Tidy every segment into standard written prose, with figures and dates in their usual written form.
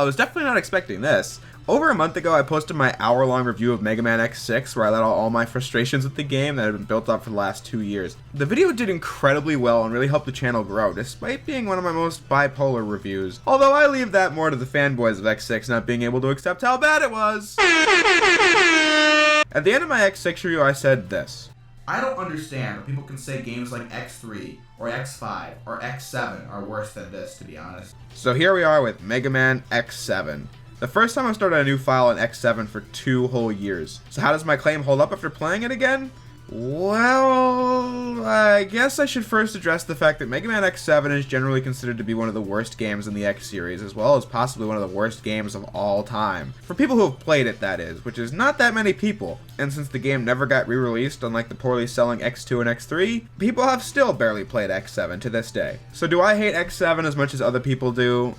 was definitely not expecting this. Over a month ago, I posted my hour-long review of Mega Man X6, where I let out all my frustrations with the game that had been built up for the last 2 years. The video did incredibly well and really helped the channel grow, despite being one of my most bipolar reviews. Although I leave that more to the fanboys of X6 not being able to accept how bad it was. At the end of my X6 review, I said this. I don't understand when people can say games like X3, or X5, or X7 are worse than this, to be honest. So here we are with Mega Man X7. The first time I started a new file in X7 for 2 whole years. So how does my claim hold up after playing it again? Well, I guess I should first address the fact that Mega Man X7 is generally considered to be one of the worst games in the X series, as well as possibly one of the worst games of all time. For people who have played it, that is, which is not that many people. And since the game never got re-released, unlike the poorly selling X2 and X3, people have still barely played X7 to this day. So do I hate X7 as much as other people do?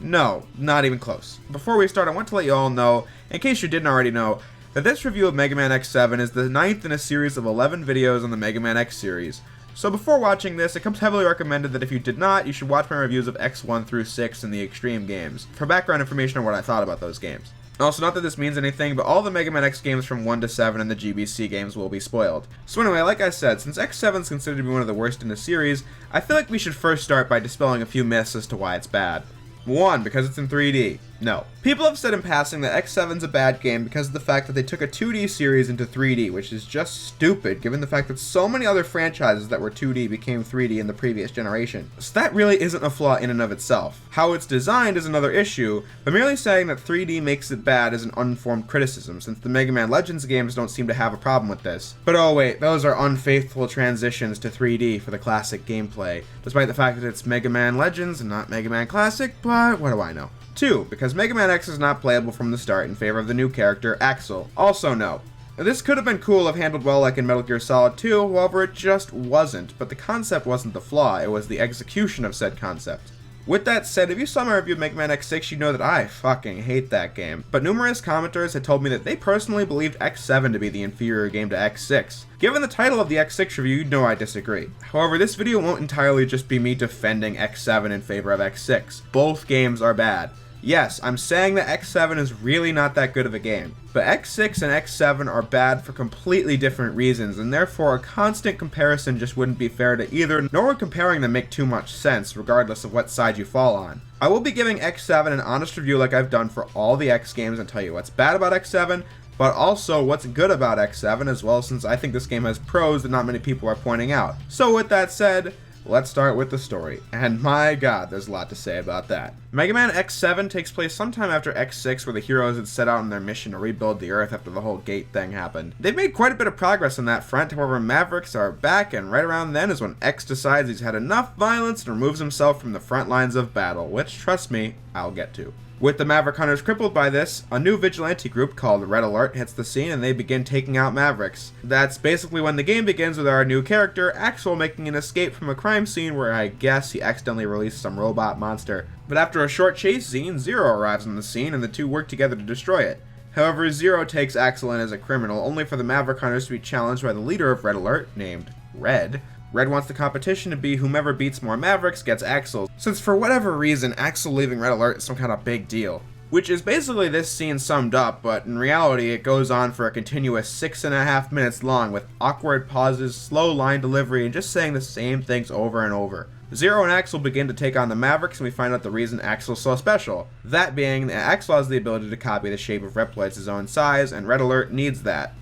No, not even close. Before we start, I want to let you all know, in case you didn't already know, that this review of Mega Man X7 is the 9th in a series of 11 videos on the Mega Man X series. So before watching this, it comes heavily recommended that if you did not, you should watch my reviews of X1 through 6 and the Extreme games, for background information on what I thought about those games. Also, not that this means anything, but all the Mega Man X games from 1 to 7 and the GBC games will be spoiled. So anyway, like I said, since X7 is considered to be one of the worst in the series, I feel like we should first start by dispelling a few myths as to why it's bad. 1, because it's in 3D. No. People have said in passing that X7's a bad game because of the fact that they took a 2D series into 3D, which is just stupid given the fact that so many other franchises that were 2D became 3D in the previous generation. So that really isn't a flaw in and of itself. How it's designed is another issue, but merely saying that 3D makes it bad is an uninformed criticism, since the Mega Man Legends games don't seem to have a problem with this. But oh wait, those are unfaithful transitions to 3D for the classic gameplay, despite the fact that it's Mega Man Legends and not Mega Man Classic, but what do I know? 2, because Mega Man X is not playable from the start in favor of the new character, Axel. Also no. This could have been cool if handled well like in Metal Gear Solid 2, however it just wasn't, but the concept wasn't the flaw, it was the execution of said concept. With that said, if you saw my review of Mega Man X6, you know that I fucking hate that game. But numerous commenters had told me that they personally believed X7 to be the inferior game to X6. Given the title of the X6 review, you'd know I disagree. However, this video won't entirely just be me defending X7 in favor of X6. Both games are bad. Yes, I'm saying that X7 is really not that good of a game, but X6 and X7 are bad for completely different reasons, and therefore a constant comparison just wouldn't be fair to either, nor would comparing them make too much sense, regardless of what side you fall on. I will be giving X7 an honest review like I've done for all the X games and tell you what's bad about X7, but also what's good about X7 as well, since I think this game has pros that not many people are pointing out. So with that said, let's start with the story, and my god, there's a lot to say about that. Mega Man X7 takes place sometime after X6, where the heroes had set out on their mission to rebuild the Earth after the whole gate thing happened. They've made quite a bit of progress on that front, however Mavericks are back, and right around then is when X decides he's had enough violence and removes himself from the front lines of battle, which, trust me, I'll get to. With the Maverick Hunters crippled by this, a new vigilante group called Red Alert hits the scene and they begin taking out Mavericks. That's basically when the game begins with our new character, Axel, making an escape from a crime scene where I guess he accidentally released some robot monster. But after a short chase scene, Zero arrives on the scene and the two work together to destroy it. However, Zero takes Axel in as a criminal, only for the Maverick Hunters to be challenged by the leader of Red Alert, named Red. Red wants the competition to be whomever beats more Mavericks gets Axel, since for whatever reason Axel leaving Red Alert is some kind of big deal. Which is basically this scene summed up, but in reality it goes on for a continuous 6.5 minutes long with awkward pauses, slow line delivery, and just saying the same things over and over. Zero and Axel begin to take on the Mavericks and we find out the reason Axel's so special. That being that Axel has the ability to copy the shape of Reploids his own size, and Red Alert needs that.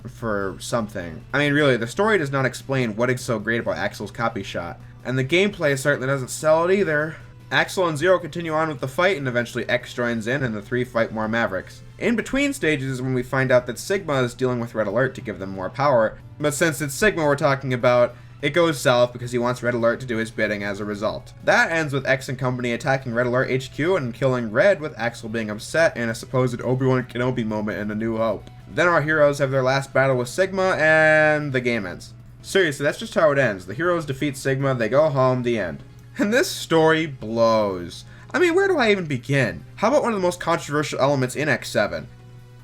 For something. I mean, really, the story does not explain what is so great about Axel's copy shot, and the gameplay certainly doesn't sell it either. Axel and Zero continue on with the fight, and eventually X joins in, and the three fight more Mavericks. In between stages is when we find out that Sigma is dealing with Red Alert to give them more power, but since it's Sigma we're talking about, it goes south because he wants Red Alert to do his bidding as a result. That ends with X and company attacking Red Alert HQ and killing Red, with Axel being upset and a supposed Obi-Wan Kenobi moment in A New Hope. Then our heroes have their last battle with Sigma, and the game ends. Seriously, that's just how it ends. The heroes defeat Sigma, they go home, the end. And this story blows. I mean, where do I even begin? How about one of the most controversial elements in X7?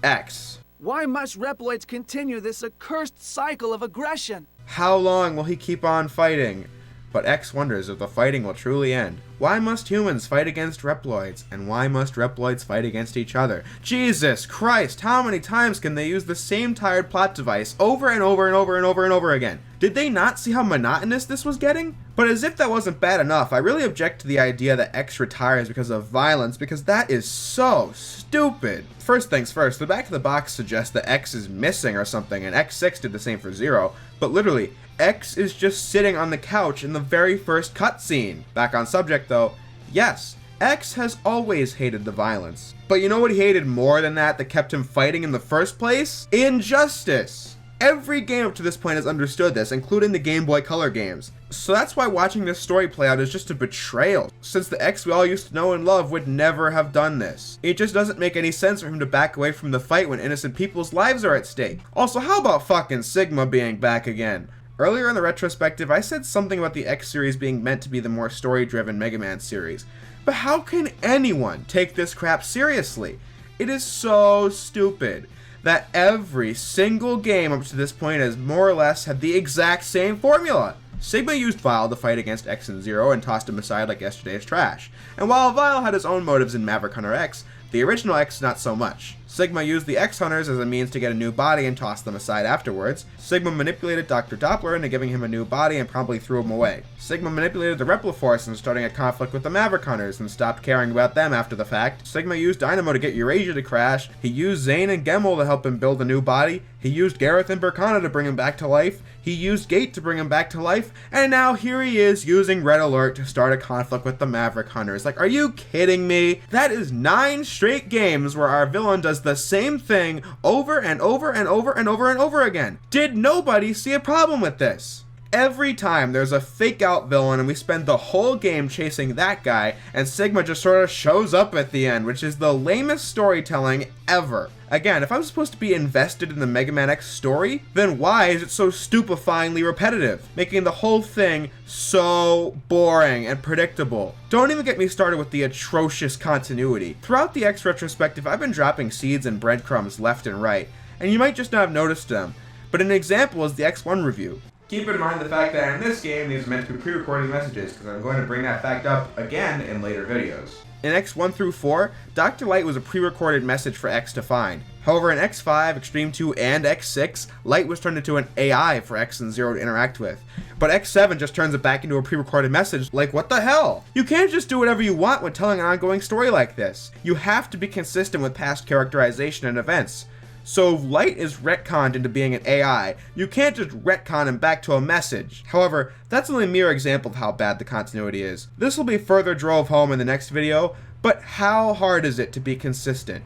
X. Why must Reploids continue this accursed cycle of aggression? How long will he keep on fighting? But X wonders if the fighting will truly end. Why must humans fight against Reploids? And why must Reploids fight against each other? Jesus Christ, how many times can they use the same tired plot device over and over and over and over and over again? Did they not see how monotonous this was getting? But as if that wasn't bad enough, I really object to the idea that X retires because of violence, because that is so stupid. First things first, the back of the box suggests that X is missing or something, and X6 did the same for Zero, but literally, X is just sitting on the couch in the very first cutscene. Back on subject though, yes, X has always hated the violence. But you know what he hated more than that kept him fighting in the first place? Injustice! Every game up to this point has understood this, including the Game Boy Color games. So that's why watching this story play out is just a betrayal, since the X we all used to know and love would never have done this. It just doesn't make any sense for him to back away from the fight when innocent people's lives are at stake. Also, how about fucking Sigma being back again? Earlier in the retrospective, I said something about the X series being meant to be the more story-driven Mega Man series. But how can anyone take this crap seriously? It is so stupid that every single game up to this point has more or less had the exact same formula. Sigma used Vile to fight against X and Zero and tossed him aside like yesterday's trash. And while Vile had his own motives in Maverick Hunter X, the original X not so much. Sigma used the X-Hunters as a means to get a new body and tossed them aside afterwards. Sigma manipulated Dr. Doppler into giving him a new body and promptly threw him away. Sigma manipulated the Repliforce into starting a conflict with the Maverick Hunters and stopped caring about them after the fact. Sigma used Dynamo to get Eurasia to crash. He used Zane and Gemmel to help him build a new body. He used Gareth and Berkana to bring him back to life. He used Gate to bring him back to life. And now here he is using Red Alert to start a conflict with the Maverick Hunters. Like, are you kidding me? That is 9 straight games where our villain does the same thing over and over and over and over and over again. Did nobody see a problem with this? Every time there's a fake out villain and we spend the whole game chasing that guy, and Sigma just sort of shows up at the end, which is the lamest storytelling ever. Again, if I'm supposed to be invested in the Mega Man X story, then why is it so stupefyingly repetitive, making the whole thing so boring and predictable? Don't even get me started with the atrocious continuity. Throughout the X retrospective, I've been dropping seeds and breadcrumbs left and right, and you might just not have noticed them, but an example is the X1 review. Keep in mind the fact that in this game, these are meant to be pre-recorded messages, because I'm going to bring that fact up again in later videos. In X1 through 4, Dr. Light was a pre-recorded message for X to find. However, in X5, Extreme 2, and X6, Light was turned into an AI for X and Zero to interact with. But X7 just turns it back into a pre-recorded message. Like, what the hell? You can't just do whatever you want when telling an ongoing story like this. You have to be consistent with past characterization and events. So if Light is retconned into being an AI, you can't just retcon him back to a message. However, that's only a mere example of how bad the continuity is. This will be further drove home in the next video, but how hard is it to be consistent?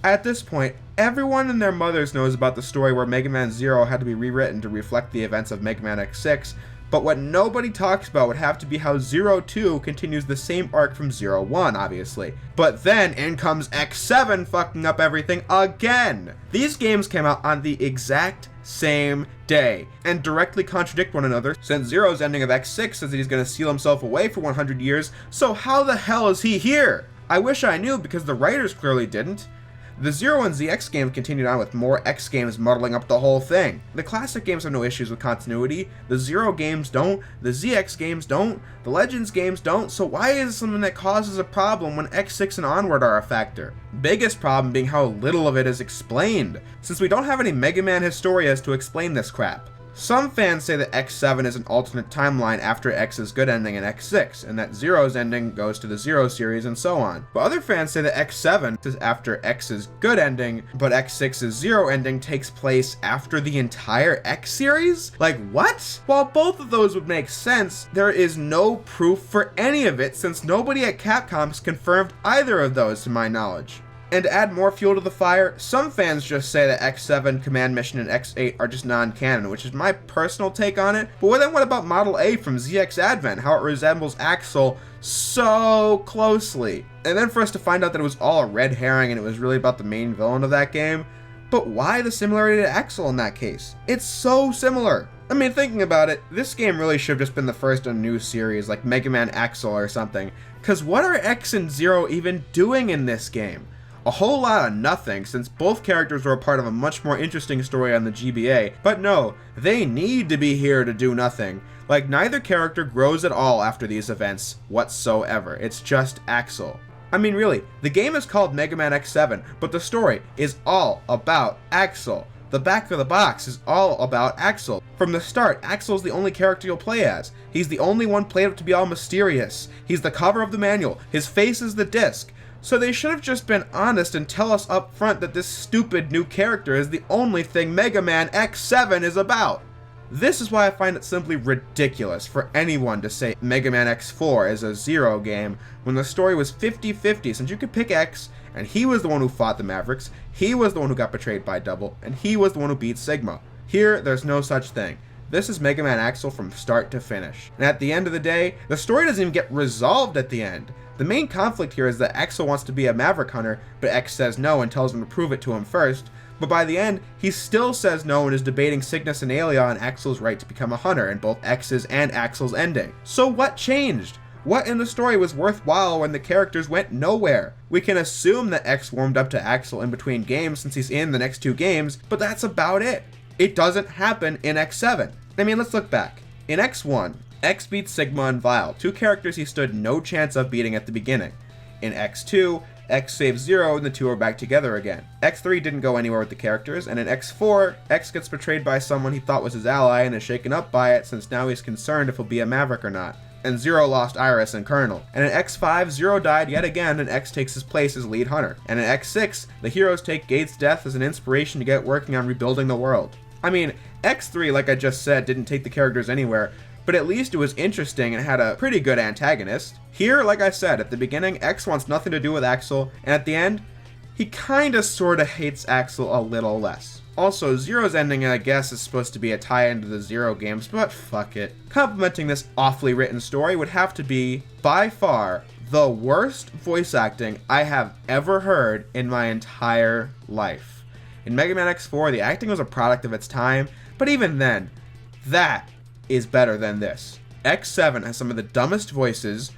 At this point, everyone and their mothers knows about the story where Mega Man Zero had to be rewritten to reflect the events of Mega Man X6, but what nobody talks about would have to be how Zero 2 continues the same arc from Zero 1, obviously. But then in comes X7 fucking up everything again! These games came out on the exact same day, and directly contradict one another, since Zero's ending of X6 says that he's going to seal himself away for 100 years, so how the hell is he here? I wish I knew, because the writers clearly didn't. The Zero and ZX games continued on with more X games muddling up the whole thing. The classic games have no issues with continuity, the Zero games don't, the ZX games don't, the Legends games don't, so why is it something that causes a problem when X6 and onward are a factor? Biggest problem being how little of it is explained, since we don't have any Mega Man historias to explain this crap. Some fans say that X7 is an alternate timeline after X's good ending in X6, and that Zero's ending goes to the Zero series and so on. But other fans say that X7 is after X's good ending, but X6's Zero ending takes place after the entire X series? Like, what? While both of those would make sense, there is no proof for any of it, since nobody at Capcom has confirmed either of those to my knowledge. And to add more fuel to the fire, some fans just say that X7, Command Mission, and X8 are just non-canon, which is my personal take on it. But then what about Model A from ZX Advent, how it resembles Axel so closely? And then for us to find out that it was all a red herring and it was really about the main villain of that game. But why the similarity to Axel in that case? It's so similar. I mean, thinking about it, this game really should have just been the first in a new series, like Mega Man Axel or something. Cause what are X and Zero even doing in this game? A whole lot of nothing, since both characters were a part of a much more interesting story on the GBA, but no, they need to be here to do nothing. Like, neither character grows at all after these events whatsoever. It's just Axel. I mean, really, the game is called Mega Man X7, but the story is all about Axel. The back of the box is all about Axel. From the start, Axel's the only character you'll play as. He's the only one played up to be all mysterious. He's the cover of the manual. His face is the disc. So they should have just been honest and tell us up front that this stupid new character is the only thing Mega Man X7 is about. This is why I find it simply ridiculous for anyone to say Mega Man X4 is a Zero game when the story was 50-50, since you could pick X, and he was the one who fought the Mavericks, he was the one who got betrayed by Double, and he was the one who beat Sigma. Here, there's no such thing. This is Mega Man Axel from start to finish. And at the end of the day, the story doesn't even get resolved at the end. The main conflict here is that Axel wants to be a Maverick hunter, but X says no and tells him to prove it to him first. But by the end, he still says no and is debating Cygnus and Aelia on Axel's right to become a hunter in both X's and Axel's ending. So what changed? What in the story was worthwhile when the characters went nowhere? We can assume that X warmed up to Axel in between games since he's in the next 2 games, but that's about it. It doesn't happen in X7. I mean, let's look back. In X1, X beats Sigma and Vile, 2 characters he stood no chance of beating at the beginning. In X2, X saves Zero and the 2 are back together again. X3 didn't go anywhere with the characters, and in X4, X gets betrayed by someone he thought was his ally and is shaken up by it since now he's concerned if he'll be a Maverick or not. And Zero lost Iris and Colonel. And in X5, Zero died yet again and X takes his place as lead hunter. And in X6, the heroes take Gate's death as an inspiration to get working on rebuilding the world. I mean, X3, like I just said, didn't take the characters anywhere, but at least it was interesting and had a pretty good antagonist. Here, like I said, at the beginning, X wants nothing to do with Axel, and at the end, he kinda sorta hates Axel a little less. Also, Zero's ending, I guess, is supposed to be a tie-in to the Zero games, but fuck it. Complementing this awfully written story would have to be, by far, the worst voice acting I have ever heard in my entire life. In Mega Man X4, the acting was a product of its time, but even then, that is better than this. X7 has some of the dumbest voices,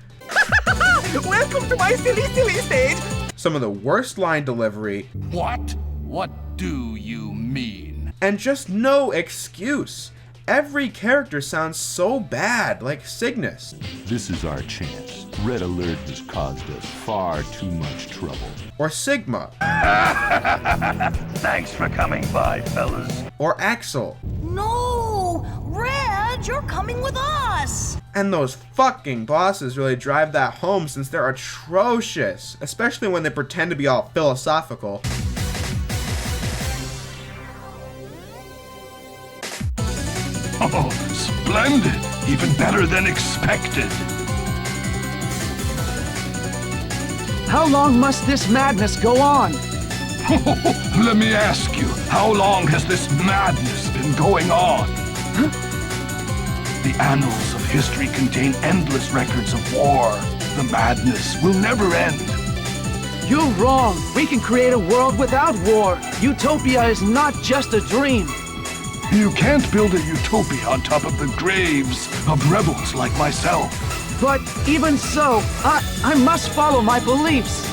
Welcome to my silly stage! some of the worst line delivery, What? What do you mean? and just no excuse. Every character sounds so bad, like Cygnus. This is our chance. Red Alert has caused us far too much trouble. Or Sigma. Thanks for coming by, fellas. Or Axel. No! Red, you're coming with us! And those fucking bosses really drive that home since they're atrocious, especially when they pretend to be all philosophical. Oh, splendid! Even better than expected. How long must this madness go on? Let me ask you, how long has this madness been going on? The annals of history contain endless records of war. The madness will never end. You're wrong. We can create a world without war. Utopia is not just a dream. You can't build a utopia on top of the graves of rebels like myself. But even so, I must follow my beliefs.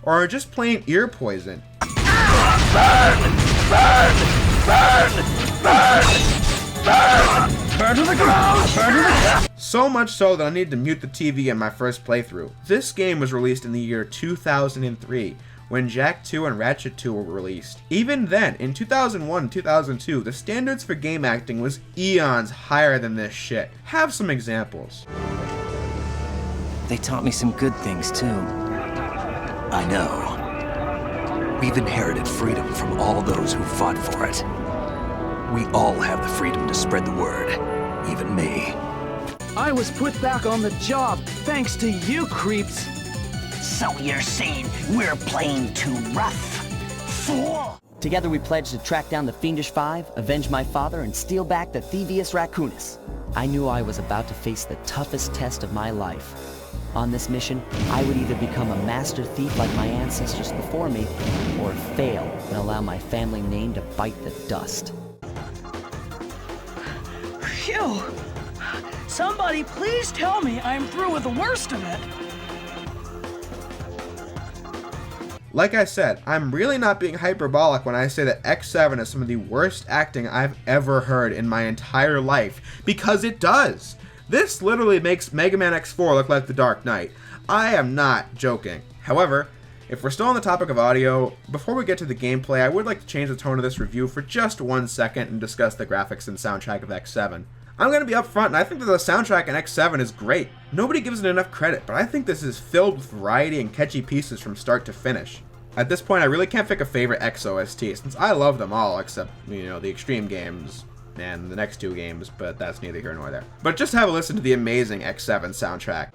Or just plain ear poison. Burn! Burn! Burn! Burn! Burn! Burn to the ground! Burn to the ground! So much so that I needed to mute the TV in my first playthrough. This game was released in the year 2003, when Jak 2 and Ratchet 2 were released. Even then, in 2001 and 2002, the standards for game acting was eons higher than this shit. Have some examples. They taught me some good things, too. I know. We've inherited freedom from all those who fought for it. We all have the freedom to spread the word, even me. I was put back on the job thanks to you creeps. So you're saying we're playing too rough? Fool! Together we pledged to track down the Fiendish Five, avenge my father, and steal back the Thievius Raccoonus. I knew I was about to face the toughest test of my life. On this mission, I would either become a master thief like my ancestors before me, or fail and allow my family name to bite the dust. Phew! Somebody please tell me I'm through with the worst of it. Like I said, I'm really not being hyperbolic when I say that X7 is some of the worst acting I've ever heard in my entire life, because it does. This literally makes Mega Man X4 look like The Dark Knight. I am not joking. However, if we're still on the topic of audio, before we get to the gameplay, I would like to change the tone of this review for just 1 second and discuss the graphics and soundtrack of X7. I'm going to be upfront, and I think that the soundtrack in X7 is great. Nobody gives it enough credit, but I think this is filled with variety and catchy pieces from start to finish. At this point, I really can't pick a favorite X OST, since I love them all, except, the Extreme games and the next 2 games, but that's neither here nor there. But just have a listen to the amazing X7 soundtrack.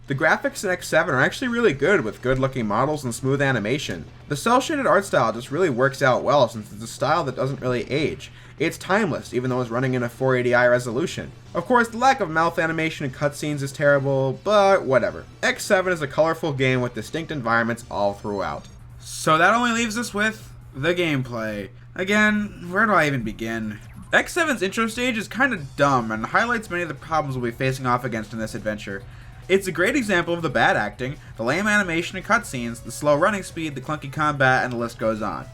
The graphics in X7 are actually really good, with good looking models and smooth animation. The cel-shaded art style just really works out well, since it's a style that doesn't really age. It's timeless, even though it's running in a 480i resolution. Of course, the lack of mouth animation and cutscenes is terrible, but whatever. X7 is a colorful game with distinct environments all throughout. So that only leaves us with the gameplay. Again, where do I even begin? X7's intro stage is kinda dumb and highlights many of the problems we'll be facing off against in this adventure. It's a great example of the bad acting, the lame animation and cutscenes, the slow running speed, the clunky combat, and the list goes on.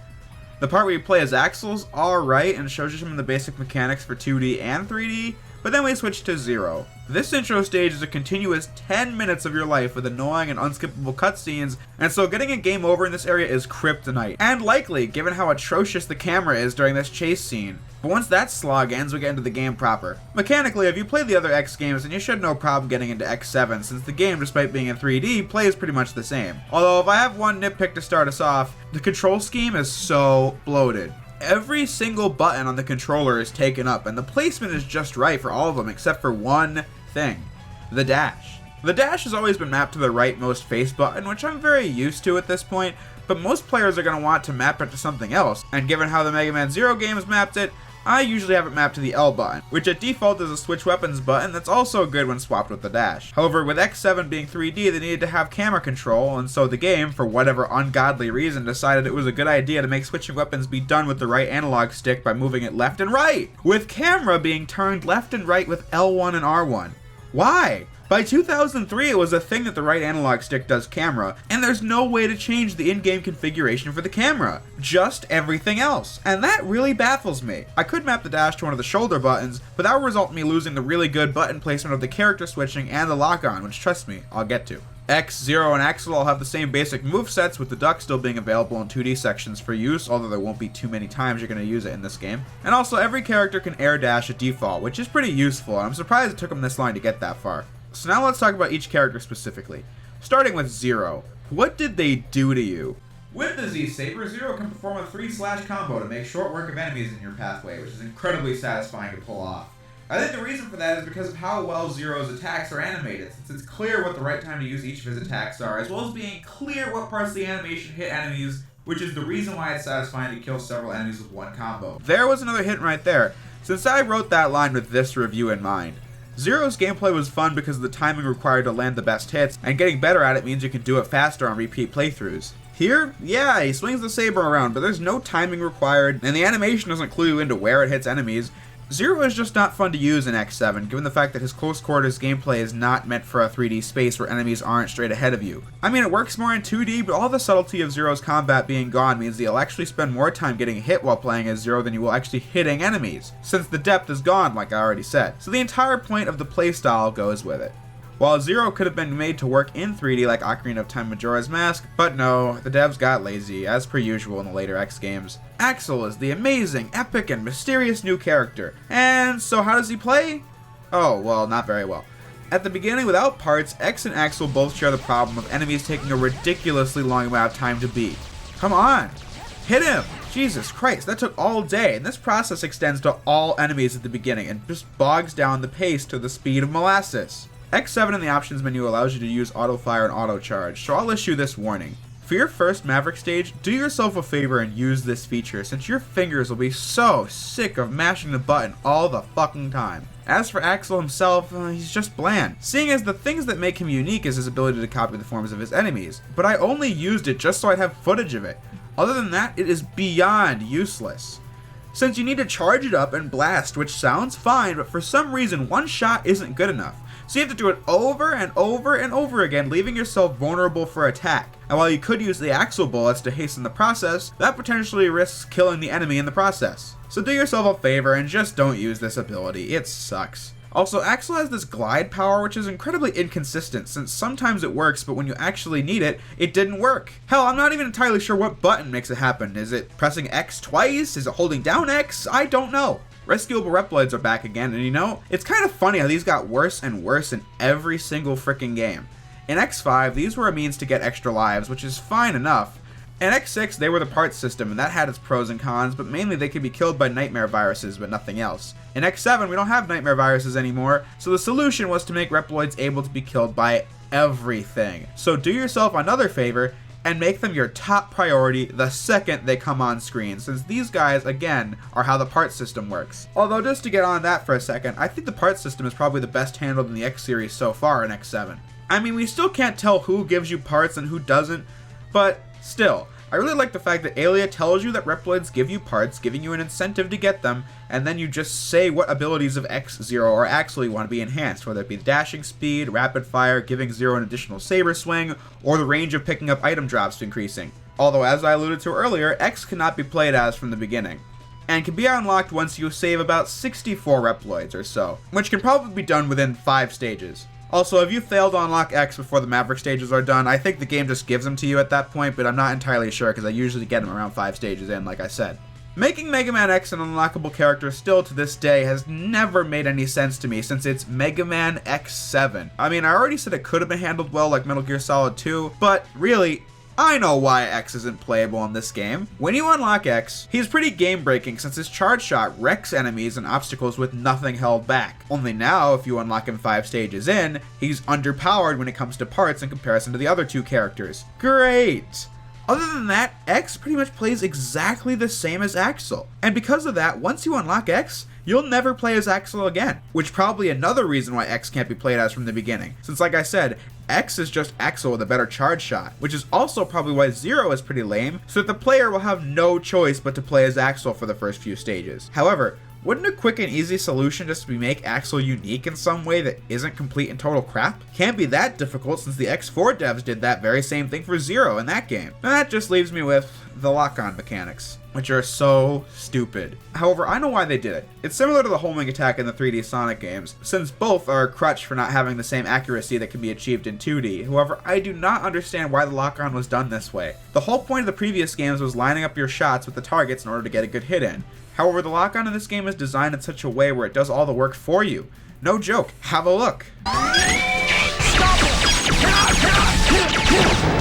The part where you play as Axel's alright and shows you some of the basic mechanics for 2D and 3D, but then we switch to Zero. This intro stage is a continuous 10 minutes of your life with annoying and unskippable cutscenes, and so getting a game over in this area is kryptonite, and likely given how atrocious the camera is during this chase scene. But once that slog ends, we get into the game proper. Mechanically, if you played the other X games, then you should have no problem getting into X7, since the game, despite being in 3D, plays pretty much the same. Although if I have one nitpick to start us off, the control scheme is so bloated. Every single button on the controller is taken up, and the placement is just right for all of them except for one thing: the dash. The dash has always been mapped to the rightmost face button, which I'm very used to at this point, but most players are going to want to map it to something else, and given how the Mega Man Zero games mapped it, I usually have it mapped to the L button, which at default is a switch weapons button that's also good when swapped with the dash. However, with X7 being 3D, they needed to have camera control, and so the game, for whatever ungodly reason, decided it was a good idea to make switching weapons be done with the right analog stick by moving it left and right, with camera being turned left and right with L1 and R1. Why? By 2003, it was a thing that the right analog stick does camera, and there's no way to change the in-game configuration for the camera. Just everything else. And that really baffles me. I could map the dash to one of the shoulder buttons, but that would result in me losing the really good button placement of the character switching and the lock-on, which, trust me, I'll get to. X, Zero, and Axel all have the same basic movesets, with the duck still being available in 2D sections for use, although there won't be too many times you're going to use it in this game. And also, every character can air dash at default, which is pretty useful, and I'm surprised it took them this long to get that far. So now let's talk about each character specifically. Starting with Zero. What did they do to you? With the Z-Saber, Zero can perform a 3-slash combo to make short work of enemies in your pathway, which is incredibly satisfying to pull off. I think the reason for that is because of how well Zero's attacks are animated, since it's clear what the right time to use each of his attacks are, as well as being clear what parts of the animation hit enemies, which is the reason why it's satisfying to kill several enemies with one combo. There was another hint right there, since I wrote that line with this review in mind. Zero's gameplay was fun because of the timing required to land the best hits, and getting better at it means you can do it faster on repeat playthroughs. Here, yeah, he swings the saber around, but there's no timing required, and the animation doesn't clue you into where it hits enemies. Zero is just not fun to use in X7, given the fact that his close quarters gameplay is not meant for a 3D space where enemies aren't straight ahead of you. I mean, it works more in 2D, but all the subtlety of Zero's combat being gone means that you'll actually spend more time getting hit while playing as Zero than you will actually hitting enemies, since the depth is gone, like I already said. So the entire point of the playstyle goes with it. while Zero could have been made to work in 3D like Ocarina of Time Majora's Mask, but no, the devs got lazy, as per usual in the later X games. Axel is the amazing, epic, and mysterious new character. And so how does he play? Oh, well, not very well. At the beginning, without parts, X and Axel both share the problem of enemies taking a ridiculously long amount of time to beat. Come on! Hit him! Jesus Christ, that took all day, and this process extends to all enemies at the beginning and just bogs down the pace to the speed of molasses. X7 in the options menu allows you to use auto fire and auto charge, so I'll issue this warning. For your first Maverick stage, do yourself a favor and use this feature, since your fingers will be so sick of mashing the button all the fucking time. As for Axel himself, he's just bland, seeing as the things that make him unique is his ability to copy the forms of his enemies, but I only used it just so I'd have footage of it. Other than that, it is beyond useless. Since you need to charge it up and blast, which sounds fine, but for some reason one shot isn't good enough. So you have to do it over and over and over again, leaving yourself vulnerable for attack. And while you could use the Axel bullets to hasten the process, that potentially risks killing the enemy in the process. So do yourself a favor and just don't use this ability, it sucks. Also, Axel has this glide power which is incredibly inconsistent, since sometimes it works, but when you actually need it, it didn't work. Hell, I'm not even entirely sure what button makes it happen. Is it pressing X twice? Is it holding down X? I don't know. Rescuable Reploids are back again, and you know, it's kind of funny how these got worse and worse in every single freaking game. In X5, these were a means to get extra lives, which is fine enough. In X6, they were the parts system, and that had its pros and cons, but mainly they could be killed by nightmare viruses, but nothing else. In X7, we don't have nightmare viruses anymore, so the solution was to make Reploids able to be killed by everything. So do yourself another favor, and make them your top priority the second they come on screen, since these guys, again, are how the parts system works. Although, just to get on that for a second, I think the parts system is probably the best handled in the X series so far in X7. I mean, we still can't tell who gives you parts and who doesn't, but still, I really like the fact that Aelia tells you that Reploids give you parts, giving you an incentive to get them, and then you just say what abilities of X, Zero, or Axel you want to be enhanced, whether it be dashing speed, rapid fire, giving Zero an additional saber swing, or the range of picking up item drops increasing. Although, as I alluded to earlier, X cannot be played as from the beginning, and can be unlocked once you save about 64 Reploids or so, which can probably be done within 5 stages. Also, if you fail to unlock X before the Maverick stages are done, I think the game just gives them to you at that point, but I'm not entirely sure because I usually get them around 5 stages in, like I said. Making Mega Man X an unlockable character still to this day has never made any sense to me since it's Mega Man X7. I mean, I already said it could have been handled well like Metal Gear Solid 2, but really, I know why X isn't playable in this game. When you unlock X, he's pretty game-breaking since his charge shot wrecks enemies and obstacles with nothing held back. Only now, if you unlock him 5 stages in, he's underpowered when it comes to parts in comparison to the other 2 characters. Great! Other than that, X pretty much plays exactly the same as Axel. And because of that, once you unlock X, you'll never play as Axel again. Which probably another reason why X can't be played as from the beginning. Since like I said, X is just Axel with a better charge shot. Which is also probably why Zero is pretty lame, so that the player will have no choice but to play as Axel for the first few stages. However, wouldn't a quick and easy solution just be make Axel unique in some way that isn't complete and total crap? Can't be that difficult since the X4 devs did that very same thing for Zero in that game. And that just leaves me with the lock-on mechanics, which are so stupid. However, I know why they did it. It's similar to the homing attack in the 3D Sonic games, since both are a crutch for not having the same accuracy that can be achieved in 2D. However, I do not understand why the lock-on was done this way. The whole point of the previous games was lining up your shots with the targets in order to get a good hit in. However, the lock-on in this game is designed in such a way where it does all the work for you. No joke, have a look.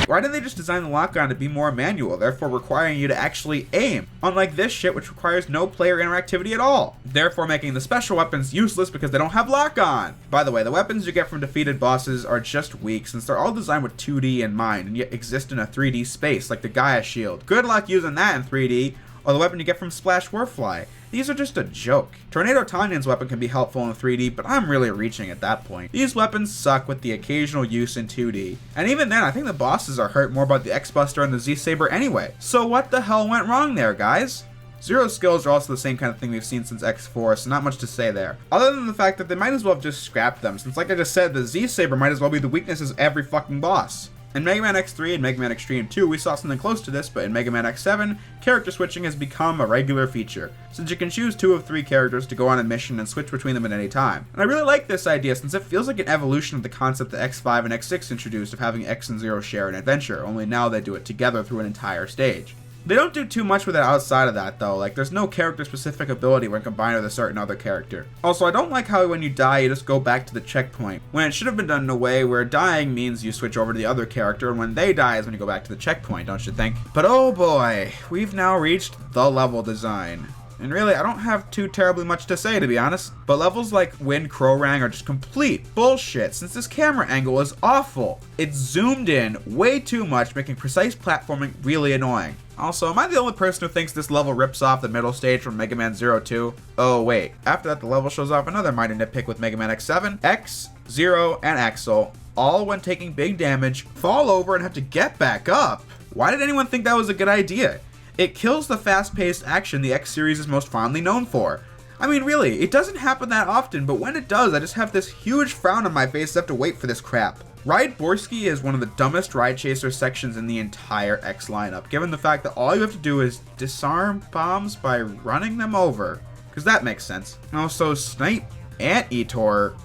Why didn't they just design the lock-on to be more manual, therefore requiring you to actually aim? Unlike this shit, which requires no player interactivity at all, therefore making the special weapons useless because they don't have lock-on. By the way, the weapons you get from defeated bosses are just weak since they're all designed with 2D in mind and yet exist in a 3D space, like the Gaia shield. Good luck using that in 3D, or the weapon you get from Splash Warfly. These are just a joke. Tornado Tanyan's weapon can be helpful in 3D, but I'm really reaching at that point. These weapons suck with the occasional use in 2D. And even then, I think the bosses are hurt more by the X-Buster and the Z-Saber anyway. So what the hell went wrong there, guys? Zero's skills are also the same kind of thing we've seen since X4, so not much to say there. Other than the fact that they might as well have just scrapped them, since like I just said, the Z-Saber might as well be the weakness as every fucking boss. In Mega Man X3 and Mega Man Extreme 2, we saw something close to this, but in Mega Man X7, character switching has become a regular feature, since you can choose 2 of 3 characters to go on a mission and switch between them at any time. And I really like this idea, since it feels like an evolution of the concept that X5 and X6 introduced of having X and Zero share an adventure, only now they do it together through an entire stage. They don't do too much with it outside of that though, like there's no character specific ability when combined with a certain other character. Also, I don't like how when you die you just go back to the checkpoint, when it should have been done in a way where dying means you switch over to the other character, and when they die is when you go back to the checkpoint, don't you think? But oh boy, we've now reached the level design. And really, I don't have too terribly much to say, to be honest. But levels like Wind Krorang are just complete bullshit, since this camera angle is awful. It's zoomed in way too much, making precise platforming really annoying. Also, am I the only person who thinks this level rips off the middle stage from Mega Man 02? Oh wait, after that the level shows off another minor nitpick with Mega Man X7. X, Zero, and Axel, all when taking big damage, fall over and have to get back up. Why did anyone think that was a good idea? It kills the fast-paced action the X series is most fondly known for. I mean really, it doesn't happen that often, but when it does, I just have this huge frown on my face to have to wait for this crap. Ride Borsky is one of the dumbest Ride Chaser sections in the entire X lineup, given the fact that all you have to do is disarm bombs by running them over. Because that makes sense. And also, Snipe Anteater.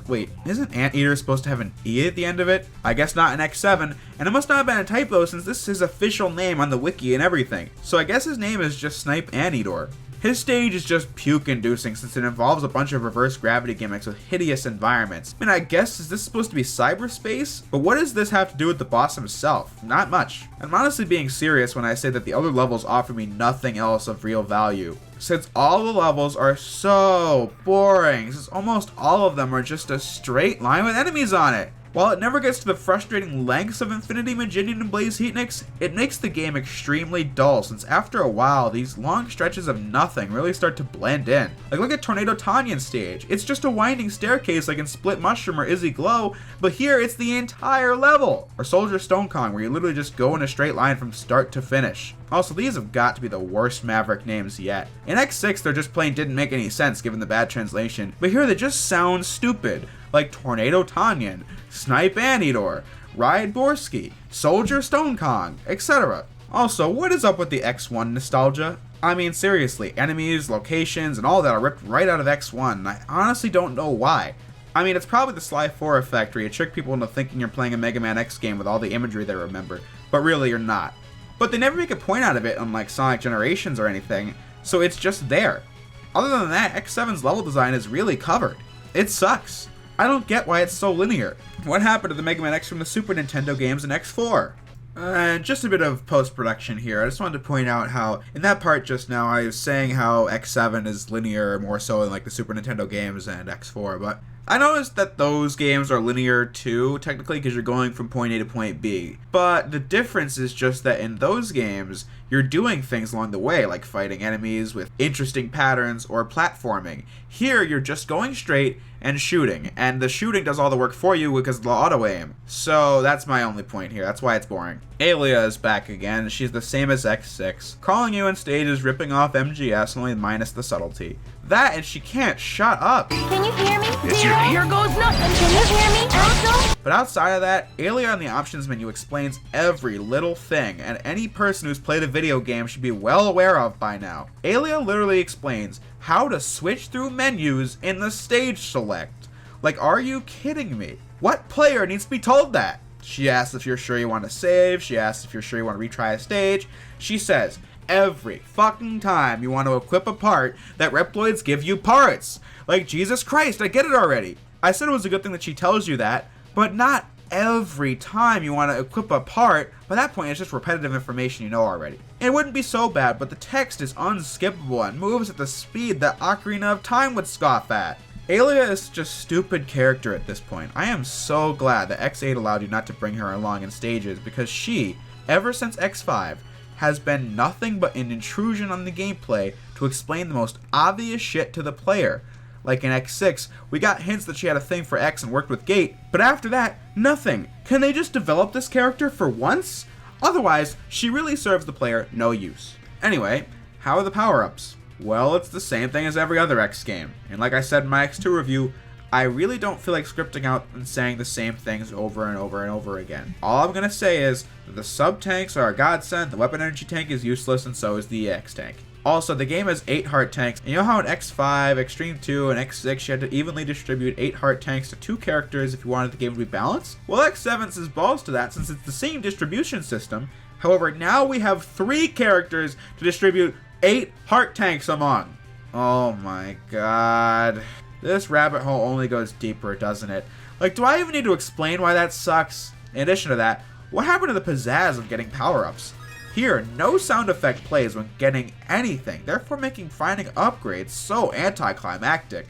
Wait, isn't Anteater supposed to have an E at the end of it? I guess not in X7, and it must not have been a typo since this is his official name on the wiki and everything. So I guess his name is just Snipe Anteater. His stage is just puke-inducing since it involves a bunch of reverse gravity gimmicks with hideous environments. I mean, I guess, is this supposed to be cyberspace? But what does this have to do with the boss himself? Not much. I'm honestly being serious when I say that the other levels offer me nothing else of real value. Since all the levels are so boring, since almost all of them are just a straight line with enemies on it. While it never gets to the frustrating lengths of Infinity Maginian and Blaze Heatniks, it makes the game extremely dull since after a while, these long stretches of nothing really start to blend in. Like look at Tornado Tanyan's stage. It's just a winding staircase like in Split Mushroom or Izzy Glow, but here it's the entire level. Or Soldier Stone Kong, where you literally just go in a straight line from start to finish. Also, these have got to be the worst Maverick names yet. In X6, they're just plain didn't make any sense given the bad translation, but here they just sound stupid, like Tornado Tanyan, Snipe Anteater, Ride Borsky, Soldier Stone Kong, etc. Also, what is up with the X1 nostalgia? I mean, seriously, enemies, locations, and all that are ripped right out of X1, and I honestly don't know why. I mean, it's probably the Sly 4 effect where you trick people into thinking you're playing a Mega Man X game with all the imagery they remember, but really you're not. But they never make a point out of it unlike Sonic Generations or anything, so it's just there. Other than that, X7's level design is really covered. It sucks. I don't get why it's so linear. What happened to the Mega Man X from the Super Nintendo games in X4? Just a bit of post-production here. I just wanted to point out how, in that part just now, I was saying how X7 is linear more so than like the Super Nintendo games and X4, but I noticed that those games are linear too, technically, because you're going from point A to point B. But the difference is just that in those games, you're doing things along the way, like fighting enemies with interesting patterns or platforming. Here, you're just going straight and shooting, and the shooting does all the work for you because of the auto-aim. So that's my only point here, that's why it's boring. Aelia is back again, she's the same as X6, calling you on stage is ripping off MGS, only minus the subtlety. That and she can't shut up. Can you hear me? Here goes nothing. Can you hear me, Axel? But outside of that, Aelia on the options menu explains every little thing, and any person who's played a video game should be well aware of by now. Aelia literally explains how to switch through menus in the stage select. Like, are you kidding me? What player needs to be told that? She asks if you're sure you want to save, she asks if you're sure you want to retry a stage. She says, every fucking time you want to equip a part, that Reploids give you parts. Like, Jesus Christ, I get it already. I said it was a good thing that she tells you that, but not every time you want to equip a part. By that point, it's just repetitive information you know already. It wouldn't be so bad, but the text is unskippable and moves at the speed that Ocarina of Time would scoff at. Aelia is such a stupid character at this point. I am so glad that X8 allowed you not to bring her along in stages, because she, ever since X5, has been nothing but an intrusion on the gameplay to explain the most obvious shit to the player. Like in X6, we got hints that she had a thing for X and worked with Gate, but after that, nothing. Can they just develop this character for once? Otherwise, she really serves the player no use. Anyway, how are the power-ups? Well, it's the same thing as every other X game, and like I said in my X2 review, I really don't feel like scripting out and saying the same things over and over and over again. All I'm gonna say is that the sub-tanks are a godsend, the weapon energy tank is useless, and so is the EX tank. Also, the game has 8 heart tanks, and you know how in X5, Extreme 2, and X6 you had to evenly distribute 8 heart tanks to 2 characters if you wanted the game to be balanced? Well, X7 says balls to that since it's the same distribution system. However, now we have 3 characters to distribute 8 heart tanks among. Oh my god. This rabbit hole only goes deeper, doesn't it? Like, do I even need to explain why that sucks? In addition to that, what happened to the pizzazz of getting power-ups? Here, no sound effect plays when getting anything, therefore making finding upgrades so anticlimactic.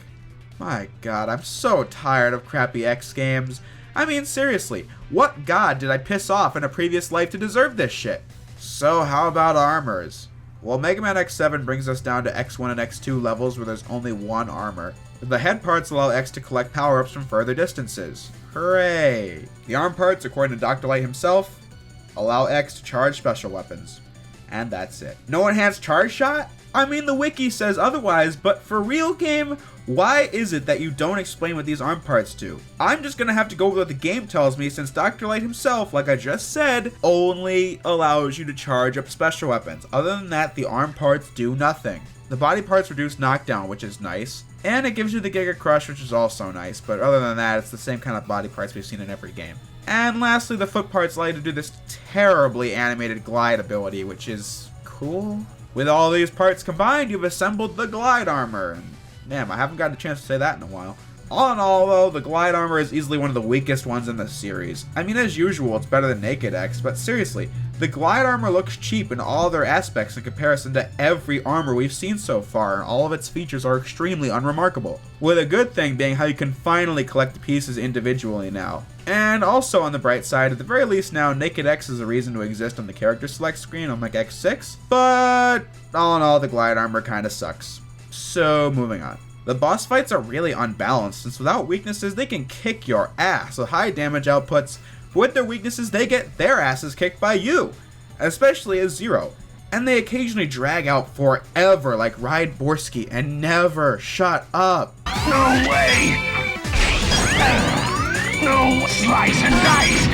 My god, I'm so tired of crappy X games. I mean, seriously, what god did I piss off in a previous life to deserve this shit? So how about armors? Well, Mega Man X7 brings us down to X1 and X2 levels where there's only 1 armor. The head parts allow X to collect power-ups from further distances. Hooray! The arm parts, according to Dr. Light himself, allow X to charge special weapons. And that's it. No enhanced charge shot? I mean, the wiki says otherwise, but for real game, why is it that you don't explain what these arm parts do? I'm just gonna have to go with what the game tells me since Dr. Light himself, like I just said, only allows you to charge up special weapons. Other than that, the arm parts do nothing. The body parts reduce knockdown, which is nice. And it gives you the Giga Crush, which is also nice, but other than that, it's the same kind of body parts we've seen in every game. And lastly, the foot parts allow you to do this terribly animated glide ability, which is cool. With all these parts combined, you've assembled the glide armor. And damn, I haven't gotten a chance to say that in a while. All in all, though, the glide armor is easily one of the weakest ones in the series. I mean, as usual, it's better than Naked X, but seriously, the glide armor looks cheap in all their aspects in comparison to every armor we've seen so far, and all of its features are extremely unremarkable. With a good thing being how you can finally collect the pieces individually now. And also on the bright side, at the very least now, Naked X is a reason to exist on the character select screen unlike X6, but all in all, the glide armor kinda sucks. So, moving on. The boss fights are really unbalanced, since without weaknesses, they can kick your ass with high damage outputs. With their weaknesses, they get their asses kicked by you, especially as Zero. And they occasionally drag out forever like Ride Borsky and never shut up. No way! No slice and dice!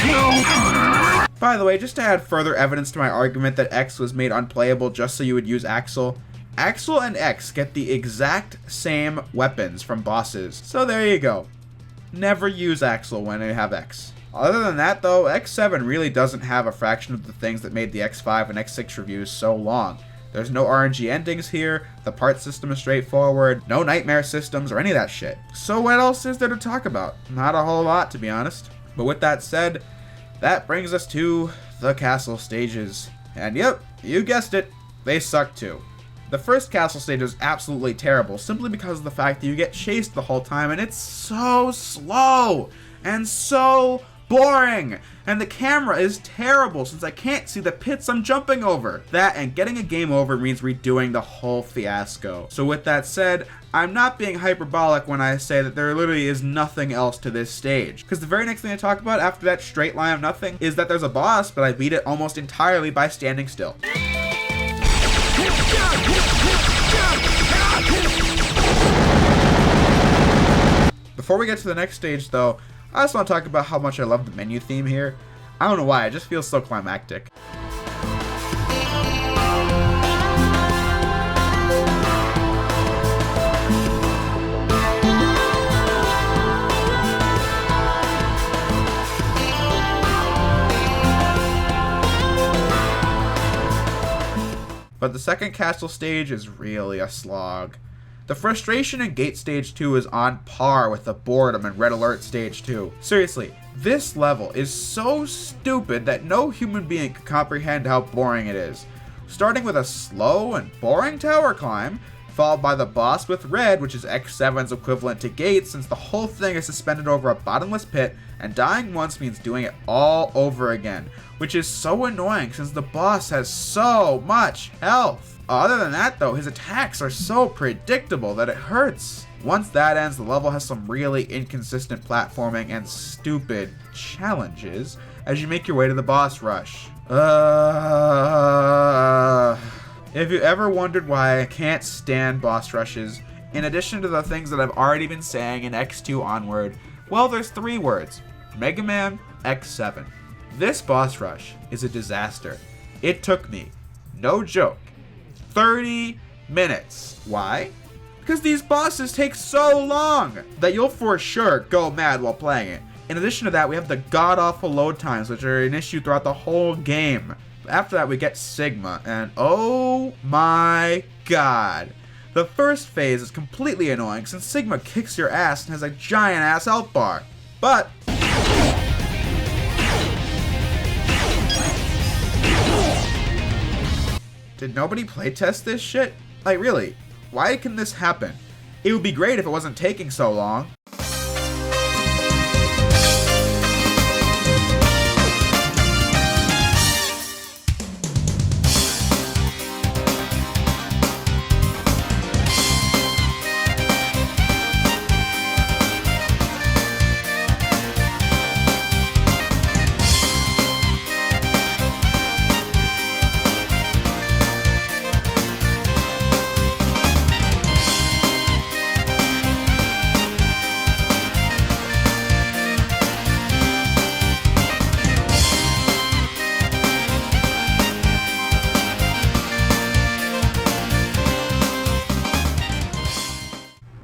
No! By the way, just to add further evidence to my argument that X was made unplayable just so you would use Axel, Axel and X get the exact same weapons from bosses, so there you go. Never use Axel when you have X. Other than that though, X7 really doesn't have a fraction of the things that made the X5 and X6 reviews so long. There's no RNG endings here, the part system is straightforward, no nightmare systems or any of that shit. So what else is there to talk about? Not a whole lot, to be honest. But with that said, that brings us to the castle stages. And yep, you guessed it, they suck too. The first castle stage is absolutely terrible simply because of the fact that you get chased the whole time and it's so slow and so boring, and the camera is terrible since I can't see the pits I'm jumping over. That and getting a game over means redoing the whole fiasco. So with that said, I'm not being hyperbolic when I say that there literally is nothing else to this stage, because the very next thing I talk about after that straight line of nothing is that there's a boss, but I beat it almost entirely by standing still. Before we get to the next stage though, I just want to talk about how much I love the menu theme here. I don't know why, it just feels so climactic. But the second castle stage is really a slog. The frustration in Gate Stage 2 is on par with the boredom in Red Alert Stage 2. Seriously, this level is so stupid that no human being can comprehend how boring it is. Starting with a slow and boring tower climb, followed by the boss with Red, which is X7's equivalent to Gate since the whole thing is suspended over a bottomless pit, and dying once means doing it all over again, which is so annoying since the boss has so much health. Other than that though, his attacks are so predictable that it hurts. Once that ends, the level has some really inconsistent platforming and stupid challenges as you make your way to the boss rush. If you ever wondered why I can't stand boss rushes, In addition to the things that I've already been saying in X2 onward, well, there's 3 words: Mega Man X7. This boss rush is a disaster. It took me, no joke, 30 minutes. Why? Because these bosses take so long that you'll for sure go mad while playing it. In addition to that, we have the god-awful load times, which are an issue throughout the whole game. After that, we get Sigma, and oh my god. The first phase is completely annoying since Sigma kicks your ass and has a giant-ass health bar. But did nobody playtest this shit? Like, really? Why can this happen? It would be great if it wasn't taking so long.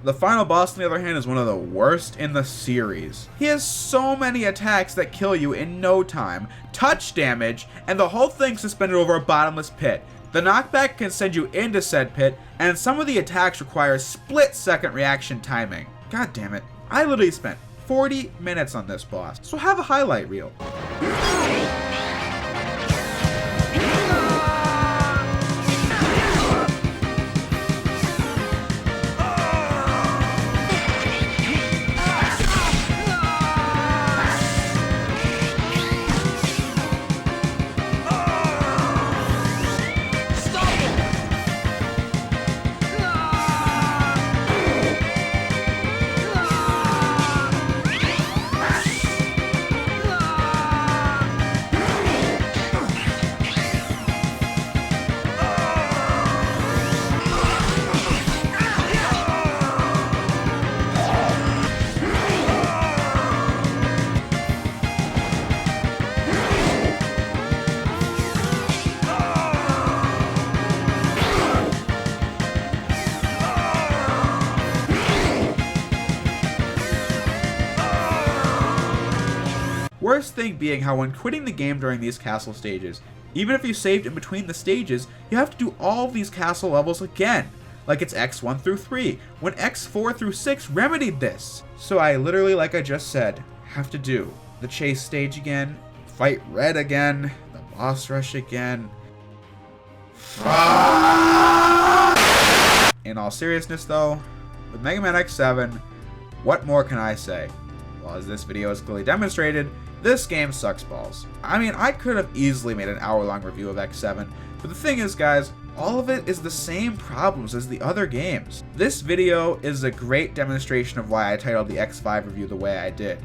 The final boss, on the other hand, is one of the worst in the series. He has so many attacks that kill you in no time, touch damage, and the whole thing suspended over a bottomless pit. The knockback can send you into said pit, and some of the attacks require split-second reaction timing. God damn it. I literally spent 40 minutes on this boss, so have a highlight reel. Worst thing being how when quitting the game during these castle stages, even if you saved in between the stages, you have to do all of these castle levels again, like it's X1 through 3, when X4 through 6 remedied this. So I literally, like I just said, have to do the chase stage again, fight Red again, the boss rush again. In all seriousness though, with Mega Man X7, what more can I say? Well, as this video has clearly demonstrated, this game sucks balls. I mean, I could have easily made an hour-long review of X7, but the thing is, guys, all of it is the same problems as the other games. This video is a great demonstration of why I titled the X5 review the way I did.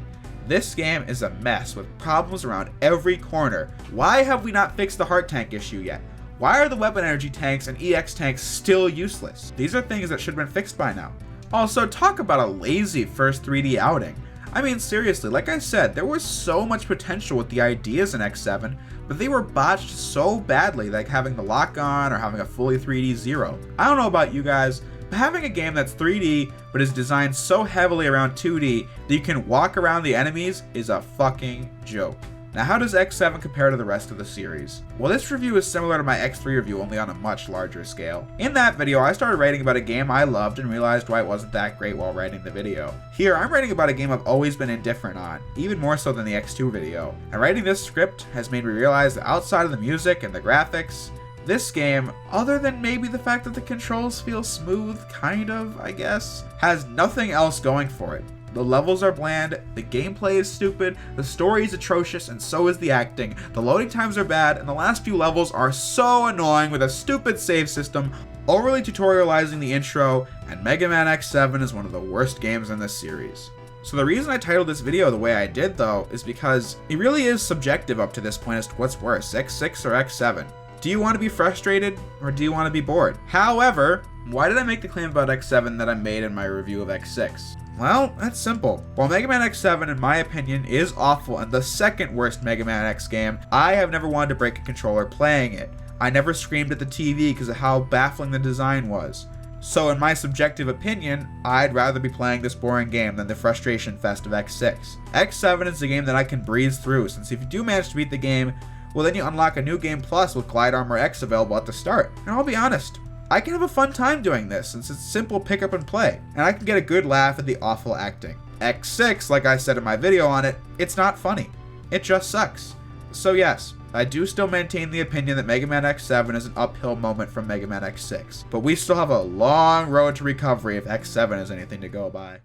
This game is a mess with problems around every corner. Why have we not fixed the heart tank issue yet? Why are the weapon energy tanks and EX tanks still useless? These are things that should have been fixed by now. Also, talk about a lazy first 3D outing. I mean, seriously, like I said, there was so much potential with the ideas in X7, but they were botched so badly, like having the lock-on or having a fully 3D Zero. I don't know about you guys, but having a game that's 3D but is designed so heavily around 2D that you can walk around the enemies is a fucking joke. Now, how does X7 compare to the rest of the series? Well, this review is similar to my X3 review, only on a much larger scale. In that video, I started writing about a game I loved and realized why it wasn't that great while writing the video. Here, I'm writing about a game I've always been indifferent on, even more so than the X2 video. And writing this script has made me realize that outside of the music and the graphics, this game, other than maybe the fact that the controls feel smooth, kind of, I guess, has nothing else going for it. The levels are bland, the gameplay is stupid, the story is atrocious, and so is the acting. The loading times are bad, and the last few levels are so annoying with a stupid save system, overly tutorializing the intro, and Mega Man X7 is one of the worst games in this series. So the reason I titled this video the way I did though, is because it really is subjective up to this point as to what's worse, X6 or X7. Do you want to be frustrated, or do you want to be bored? However, Why did I make the claim about X7 that I made in my review of X6? Well, that's simple. While Mega Man X7, in my opinion, is awful and the second worst Mega Man X game, I have never wanted to break a controller playing it. I never screamed at the TV because of how baffling the design was. So in my subjective opinion, I'd rather be playing this boring game than the frustration fest of X6. X7 is a game that I can breeze through, since if you do manage to beat the game, well then you unlock a new game plus with Glide Armor X available at the start. And I'll be honest, I can have a fun time doing this since it's simple pick up and play, and I can get a good laugh at the awful acting. X6, like I said in my video on it, it's not funny. It just sucks. So yes, I do still maintain the opinion that Mega Man X7 is an uphill moment from Mega Man X6, but we still have a long road to recovery if X7 is anything to go by.